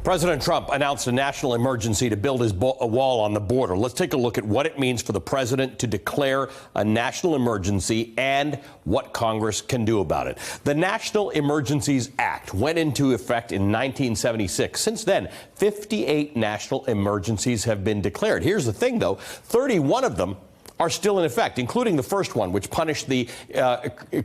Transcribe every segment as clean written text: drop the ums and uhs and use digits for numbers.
President Trump announced a national emergency to build his wall on the border. Let's take a look at what it means for the president to declare a national emergency and what Congress can do about it. The National Emergencies Act went into effect in 1976. Since then, 58 national emergencies have been declared. Here's the thing, though, 31 of them are still in effect, including the first one, which punished the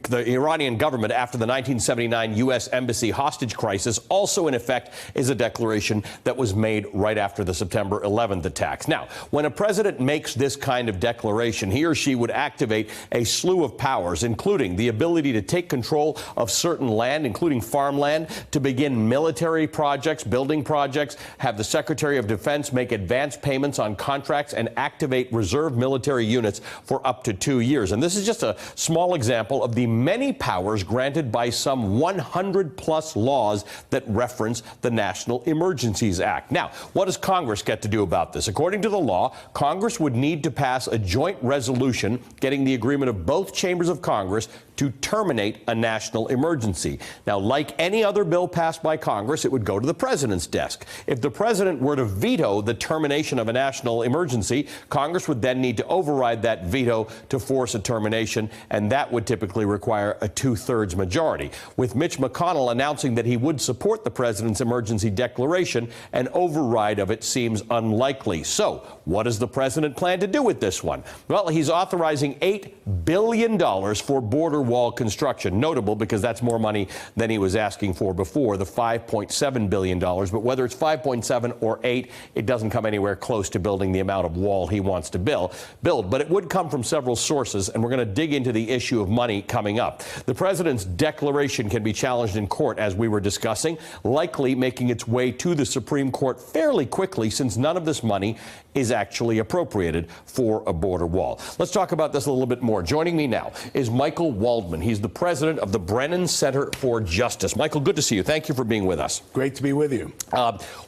Iranian government after the 1979 U.S. Embassy hostage crisis. Also in effect is a declaration that was made right after the September 11th attacks. Now, when a president makes this kind of declaration, he or she would activate a slew of powers, including the ability to take control of certain land, including farmland, to begin military projects, building projects, have the Secretary of Defense make advance payments on contracts, and activate reserve military units for up to 2 years. And this is just a small example of the many powers granted by some 100-plus laws that reference the National Emergencies Act. Now, what does Congress get to do about this? According to the law, Congress would need to pass a joint resolution getting the agreement of both chambers of Congress to terminate a national emergency. Now, like any other bill passed by Congress, it would go to the president's desk. If the president were to veto the termination of a national emergency, Congress would then need to override that veto to force a termination, and that would typically require a 2/3 majority. With Mitch McConnell announcing that he would support the president's emergency declaration, an override of it seems unlikely. So, what does the president plan to do with this one? Well, he's authorizing $8 billion for border wall construction. Notable because that's more money than he was asking for before, the $5.7 billion. But whether it's 5.7 or 8, it doesn't come anywhere close to building the amount of wall he wants to build. But it would come from several sources, and we're going to dig into the issue of money coming up. The president's declaration can be challenged in court, as we were discussing, likely making its way to the Supreme Court fairly quickly, since none of this money is actually appropriated for a border wall. Let's talk about this a little bit more. Joining me now is Michael Waldman. He's the president of the Brennan Center for Justice. Michael, good to see you. Thank you for being with us. Great to be with you.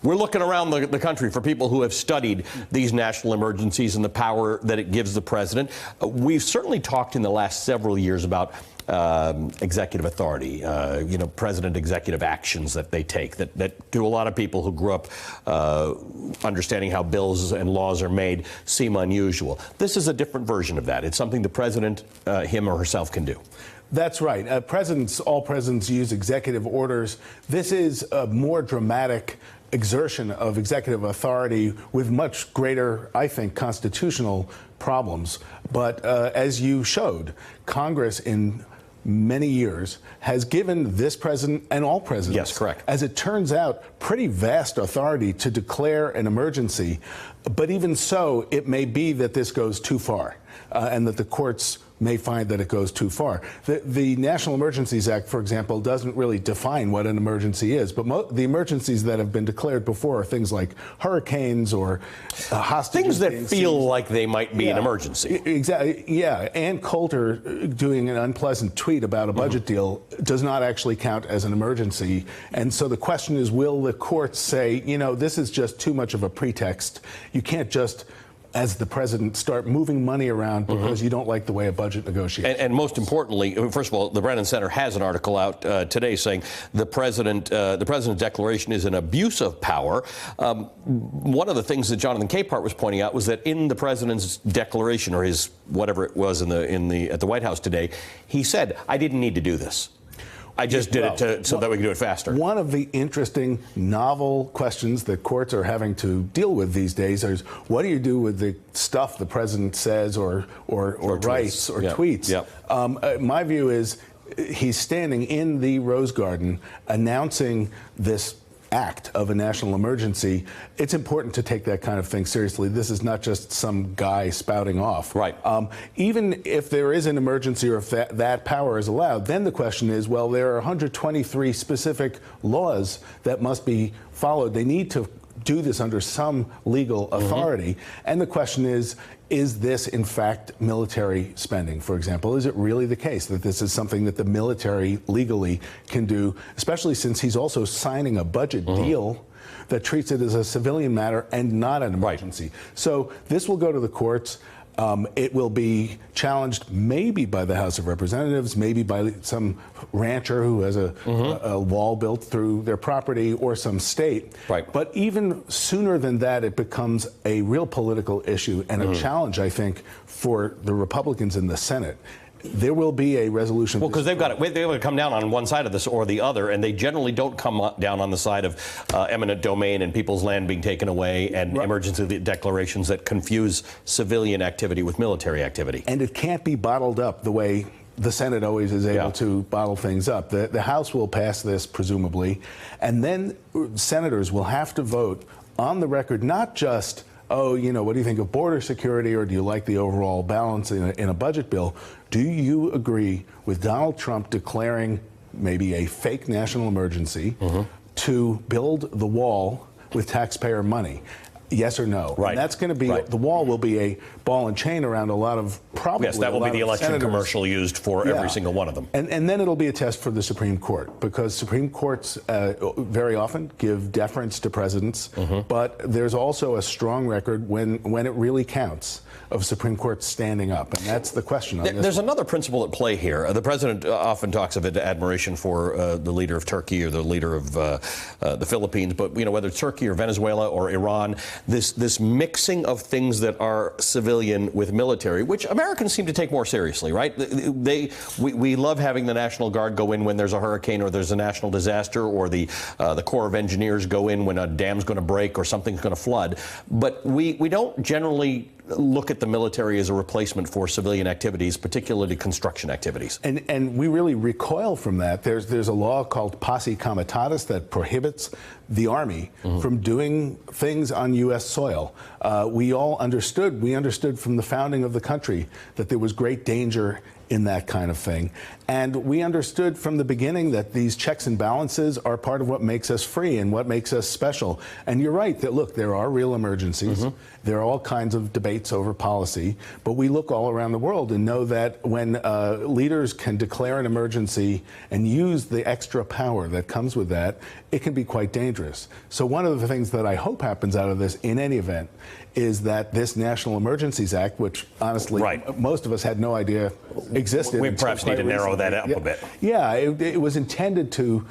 We're looking around the country for people who have studied these national emergencies and the power that it gives the president. We've certainly talked in the last several years about executive authority, president executive actions that they take that to a lot of people who grew up understanding how bills and laws are made seem unusual. This is a different version of that. It's something the president, him or herself, can do. That's right. All presidents use executive orders. This is a more dramatic exertion of executive authority with much greater, I think, constitutional problems. But as you showed, Congress in many years has given this president and all presidents, yes, correct, as it turns out, pretty vast authority to declare an emergency. But even so, it may be that this goes too far and that the courts may find that it goes too far. The National Emergencies Act, for example, doesn't really define what an emergency is, but the emergencies that have been declared before are things like hurricanes or hostages. Things that feel like they might be an emergency. Exactly, yeah. Ann Coulter doing an unpleasant tweet about a budget deal does not actually count as an emergency. And so the question is, will the courts say, this is just too much of a pretext? You can't just, as the president, start moving money around because you don't like the way a budget negotiates. And most importantly, first of all, the Brennan Center has an article out today saying the president's declaration is an abuse of power. One of the things that Jonathan Capehart was pointing out was that in the president's declaration, or his whatever it was at the White House today, he said, "I didn't need to do this. I just did it so that we can do it faster." One of the interesting, novel questions that courts are having to deal with these days is, what do you do with the stuff the president says or writes or tweets? Yep. My view is he's standing in the Rose Garden announcing this act of a national emergency. It's important to take that kind of thing seriously. This is not just some guy spouting off. Right. Even if there is an emergency or if that power is allowed, then the question is, well, there are 123 specific laws that must be followed. They need to do this under some legal authority. And the question is this in fact military spending, for example? Is it really the case that this is something that the military legally can do, especially since he's also signing a budget deal that treats it as a civilian matter and not an emergency? So this will go to the courts. It will be challenged maybe by the House of Representatives, maybe by some rancher who has a wall built through their property, or some state. Right. But even sooner than that, it becomes a real political issue and a challenge, I think, for the Republicans in the Senate. There will be a resolution. Well, because they've got to come down on one side of this or the other, and they generally don't come down on the side of eminent domain and people's land being taken away and emergency declarations that confuse civilian activity with military activity. And it can't be bottled up the way the Senate always is able to bottle things up. The House will pass this, presumably, and then senators will have to vote on the record, not just, oh, you know, what do you think of border security, or do you like the overall balance in a budget bill? Do you agree with Donald Trump declaring maybe a fake national emergency to build the wall with taxpayer money? Yes or no? Right. And that's going to be, the wall will be a ball and chain around a lot of, probably. Yes, that will be the election senators. commercial used for every single one of them. And then it'll be a test for the Supreme Court, because Supreme Courts very often give deference to presidents, but there's also a strong record when it really counts of Supreme Court standing up, and that's the question on this. There's another principle at play here. The president often talks of admiration for the leader of Turkey or the leader of the Philippines, but you know, whether it's Turkey or Venezuela or Iran, this mixing of things that are civilian with military, which Americans seem to take more seriously, right? We love having the National Guard go in when there's a hurricane or there's a national disaster, or the Corps of Engineers go in when a dam's going to break or something's going to flood, but we don't generally look at the military as a replacement for civilian activities, particularly construction activities. And we really recoil from that. There's a law called Posse Comitatus that prohibits the Army from doing things on U.S. soil. We understood from the founding of the country that there was great danger in that kind of thing. And we understood from the beginning that these checks and balances are part of what makes us free and what makes us special. And you're right that, look, there are real emergencies. There are all kinds of debates over policy, but we look all around the world and know that when leaders can declare an emergency and use the extra power that comes with that, it can be quite dangerous. So one of the things that I hope happens out of this, in any event, is that this National Emergencies Act, which honestly most of us had no idea existed. We perhaps need to narrow that up a bit. Yeah, it was intended to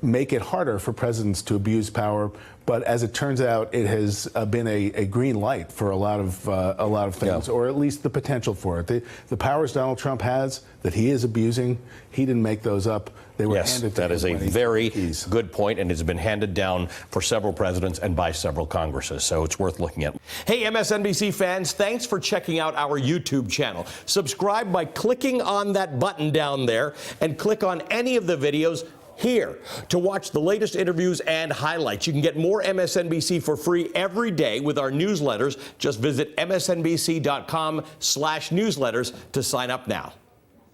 make it harder for presidents to abuse power, but as it turns out, it has been a green light for a lot of things, or at least the potential for it. The powers Donald Trump has that he is abusing, he didn't make those up. They were handed to him. That is a very good point, and it's been handed down for several presidents and by several Congresses, so it's worth looking at. Hey, MSNBC fans, thanks for checking out our YouTube channel. Subscribe by clicking on that button down there, and click on any of the videos here to watch the latest interviews and highlights. You can get more MSNBC for free every day with our newsletters. Just visit msnbc.com/newsletters to sign up now.